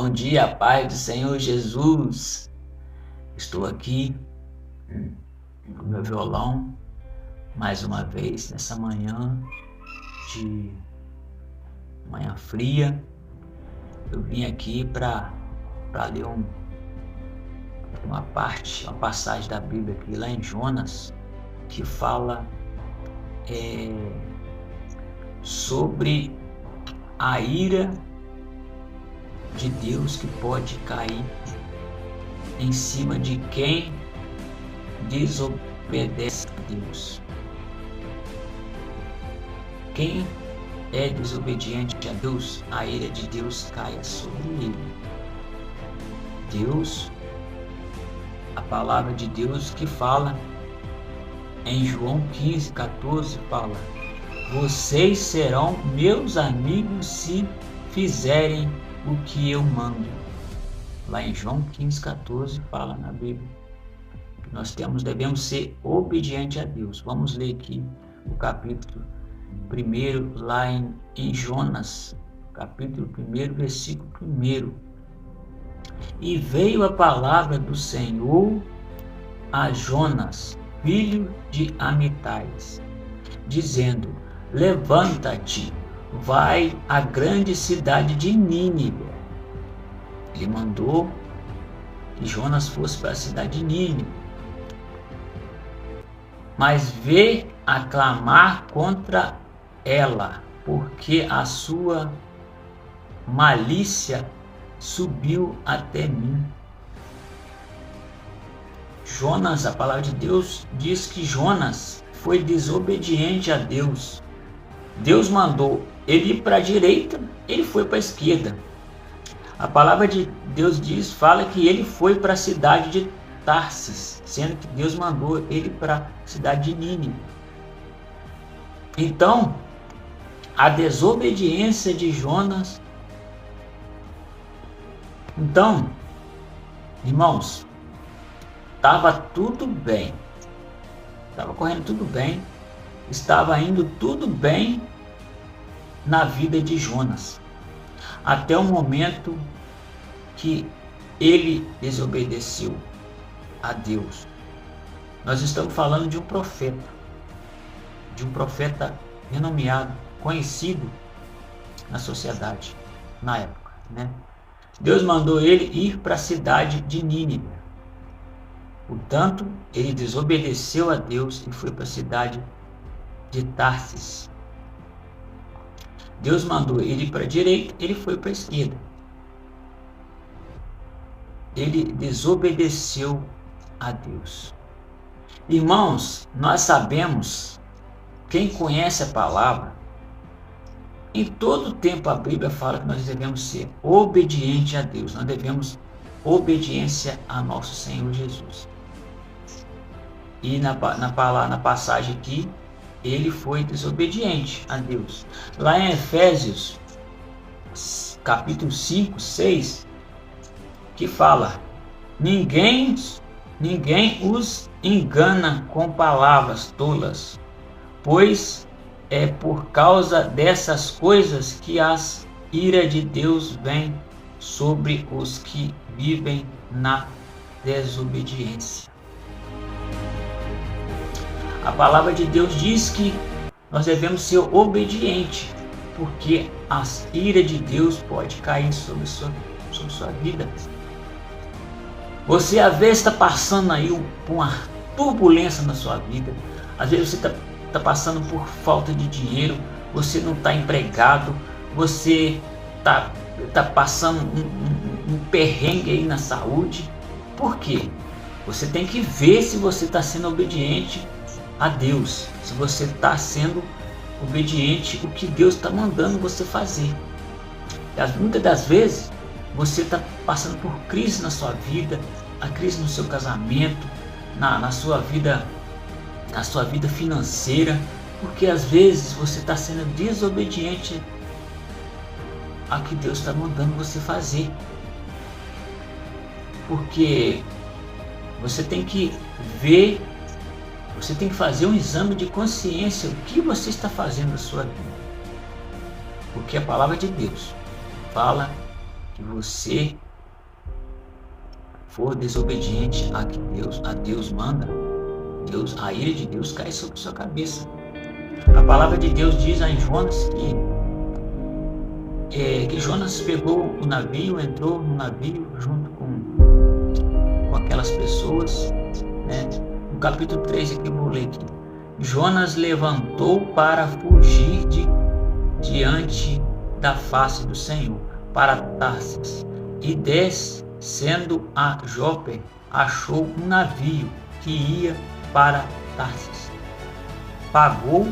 Bom dia, Pai do Senhor Jesus. Estou aqui com meu violão mais uma vez nessa manhã de manhã fria. Eu vim aqui para ler uma passagem da Bíblia aqui lá em Jonas, que fala sobre a ira de Deus que pode cair em cima de quem desobedece a Deus. Quem é desobediente a Deus, a ira de Deus cai sobre ele. Deus, a palavra de Deus que fala em João 15:14, fala: vocês serão meus amigos se fizerem o que eu mando. Lá em João 15:14 fala na Bíblia que nós devemos ser obedientes a Deus. Vamos ler aqui o capítulo 1 lá em Jonas, capítulo 1, versículo 1. E veio a palavra do Senhor a Jonas, filho de Amitais, dizendo: levanta-te, vai à grande cidade de Nínive. Ele mandou que Jonas fosse para a cidade de Nínive, mas vê a clamar contra ela, porque a sua malícia subiu até mim. Jonas, a palavra de Deus diz que Jonas foi desobediente a Deus. Deus mandou ele ir para a direita, ele foi para a esquerda. A palavra de Deus fala que ele foi para a cidade de Tarsis, sendo que Deus mandou ele para a cidade de Nínive. Então, a desobediência de Jonas. Então, irmãos, estava tudo bem, estava correndo tudo bem, estava indo tudo bem na vida de Jonas, até o momento que ele desobedeceu a Deus. Nós estamos falando de um profeta renomeado, conhecido na sociedade na época, né? Deus mandou ele ir para a cidade de Nínive. Portanto, ele desobedeceu a Deus e foi para a cidade de Tarsis. Deus mandou ele ir para a direita, ele foi para a esquerda. Ele desobedeceu a Deus. Irmãos, nós sabemos, quem conhece a palavra, em todo tempo a Bíblia fala que nós devemos ser obedientes a Deus, nós devemos obediência a nosso Senhor Jesus. E na passagem aqui, ele foi desobediente a Deus. Lá em Efésios, capítulo 5, 6, que fala: ninguém os engana com palavras tolas, pois é por causa dessas coisas que a ira de Deus vem sobre os que vivem na desobediência. A palavra de Deus diz que nós devemos ser obedientes, porque a ira de Deus pode cair sobre sua vida. Você às vezes está passando aí por uma turbulência na sua vida, às vezes você está passando por falta de dinheiro, você não está empregado, você está passando um perrengue aí na saúde. Por quê? Você tem que ver se você está sendo obediente a Deus, se você está sendo obediente o que Deus está mandando você fazer. Muitas das vezes você está passando por crise na sua vida, a crise no seu casamento, na sua vida financeira, porque às vezes você está sendo desobediente a que Deus está mandando você fazer. Porque você tem que ver, você tem que fazer um exame de consciência, o que você está fazendo na sua vida. Porque a palavra de Deus fala que você for desobediente a que Deus manda, a ira de Deus cai sobre sua cabeça. A palavra de Deus diz em Jonas que Jonas pegou o navio, entrou no navio junto com aquelas pessoas, né? No capítulo 3 aqui eu vou ler aqui. Jonas levantou para fugir diante da face do Senhor para Tarsis, e descendo a Jope achou um navio que ia para Tarsis. Pagou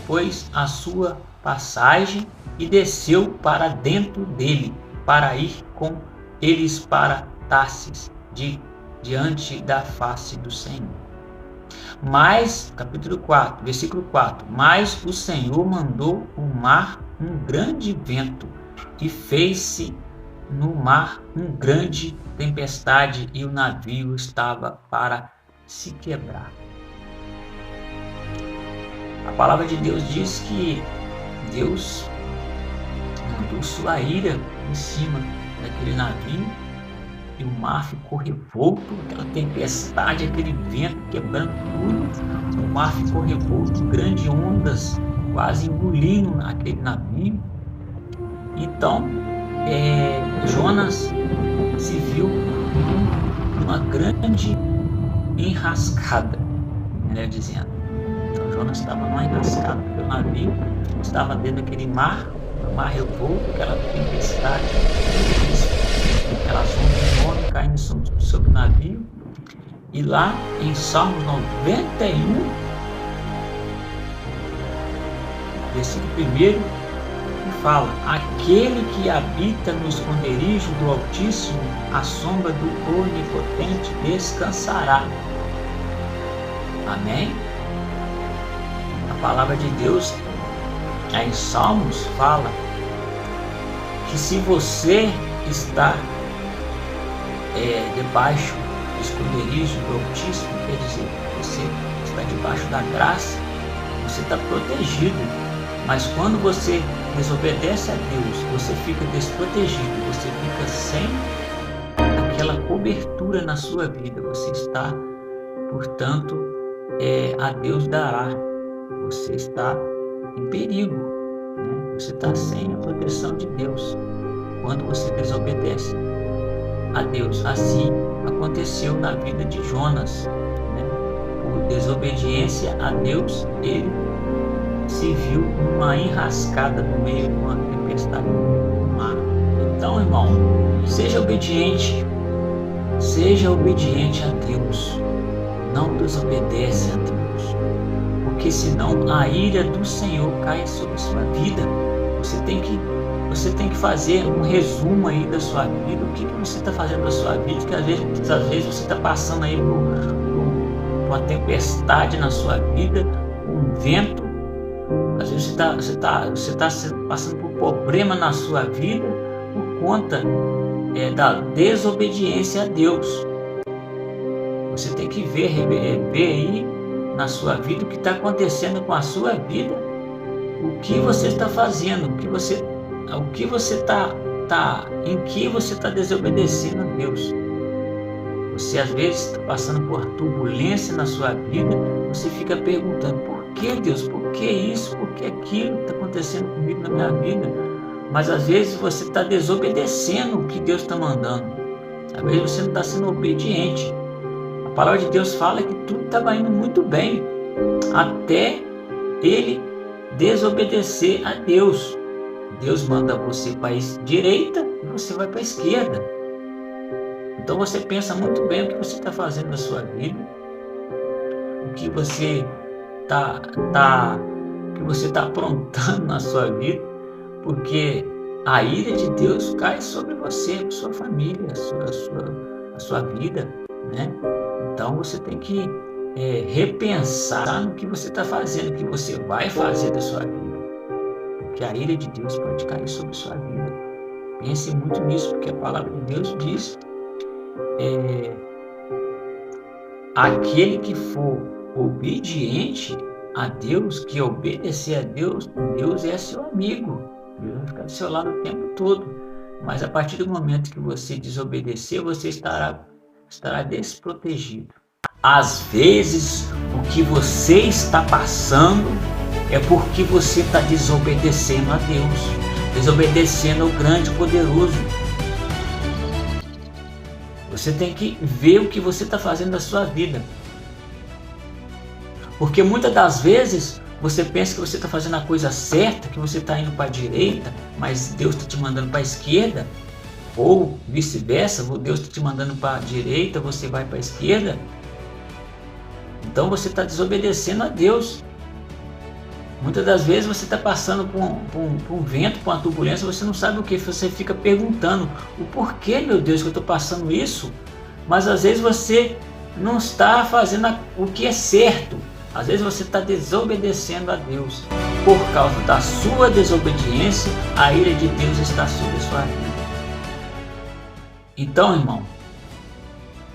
pois a sua passagem e desceu para dentro dele, para ir com eles para Tarsis, diante da face do Senhor. Mas, capítulo 4, versículo 4, mas o Senhor mandou o mar um grande vento, e fez-se no mar uma grande tempestade, e o navio estava para se quebrar. A palavra de Deus diz que Deus mandou sua ira em cima daquele navio, e o mar ficou revolto, aquela tempestade, aquele vento quebrando tudo. O mar ficou revolto, grandes ondas quase engolindo aquele navio. Então, Jonas se viu numa grande enrascada, melhor dizendo. Então, Jonas estava numa enrascada, porque o navio estava dentro daquele mar, o mar revolto, aquela tempestade, aquelas ondas enormes caindo sobre o navio. E lá em Salmos 91, versículo 1, fala: aquele que habita no esconderijo do Altíssimo, à sombra do Onipotente descansará. Amém? A palavra de Deus em Salmos fala que se você está debaixo do esconderijo do Altíssimo, quer dizer, você está debaixo da graça, você está protegido. Mas quando você desobedece a Deus, você fica desprotegido, você fica sem aquela cobertura na sua vida. Você está, portanto, a Deus dará. Você está em perigo, né? Você está sem a proteção de Deus quando você desobedece a Deus. Assim aconteceu na vida de Jonas, né? Por desobediência a Deus, ele se viu numa enrascada no meio de uma tempestade no mar. Então, irmão, seja obediente a Deus, não desobedece a Deus, porque senão a ira do Senhor cai sobre a sua vida. Você tem que fazer um resumo aí da sua vida, o que você está fazendo da sua vida, que às vezes você está passando aí por uma tempestade na sua vida, um vento. Às vezes você está passando por problema na sua vida por conta da desobediência a Deus. Você tem que ver aí na sua vida o que está acontecendo com a sua vida, o que você está fazendo, em que você está desobedecendo a Deus. Você às vezes está passando por turbulência na sua vida, você fica perguntando: por que Deus? Por que isso? Por que aquilo está acontecendo comigo na minha vida? Mas às vezes você está desobedecendo o que Deus está mandando. Às vezes você não está sendo obediente. A palavra de Deus fala que tudo estava indo muito bem, até ele desobedecer a Deus. Deus manda você para a direita e você vai para a esquerda. Então você pensa muito bem o que você está fazendo na sua vida, o que você está aprontando na sua vida, porque a ira de Deus cai sobre você, a sua família, a sua vida, né? Então você tem que repensar no que você está fazendo, o que você vai fazer da sua vida, porque a ira de Deus pode cair sobre a sua vida. Pense muito nisso, porque a palavra de Deus diz: aquele que for obediente a Deus, que obedecer a Deus, Deus é seu amigo. Deus vai ficar do seu lado o tempo todo. Mas a partir do momento que você desobedecer, você estará desprotegido. Às vezes, o que você está passando é porque você está desobedecendo a Deus, desobedecendo ao grande e poderoso. Você tem que ver o que você está fazendo na sua vida. Porque muitas das vezes você pensa que você está fazendo a coisa certa, que você está indo para a direita, mas Deus está te mandando para a esquerda, ou vice-versa, Deus está te mandando para a direita, você vai para a esquerda. Então você está desobedecendo a Deus. Muitas das vezes você está passando por um vento, por uma turbulência, você não sabe o que, você fica perguntando o porquê, meu Deus, que eu estou passando isso, mas às vezes você não está fazendo o que é certo, às vezes você está desobedecendo a Deus. Por causa da sua desobediência, a ira de Deus está sobre a sua vida. Então, irmão,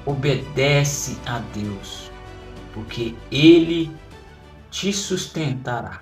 obedece a Deus, porque Ele te sustentará.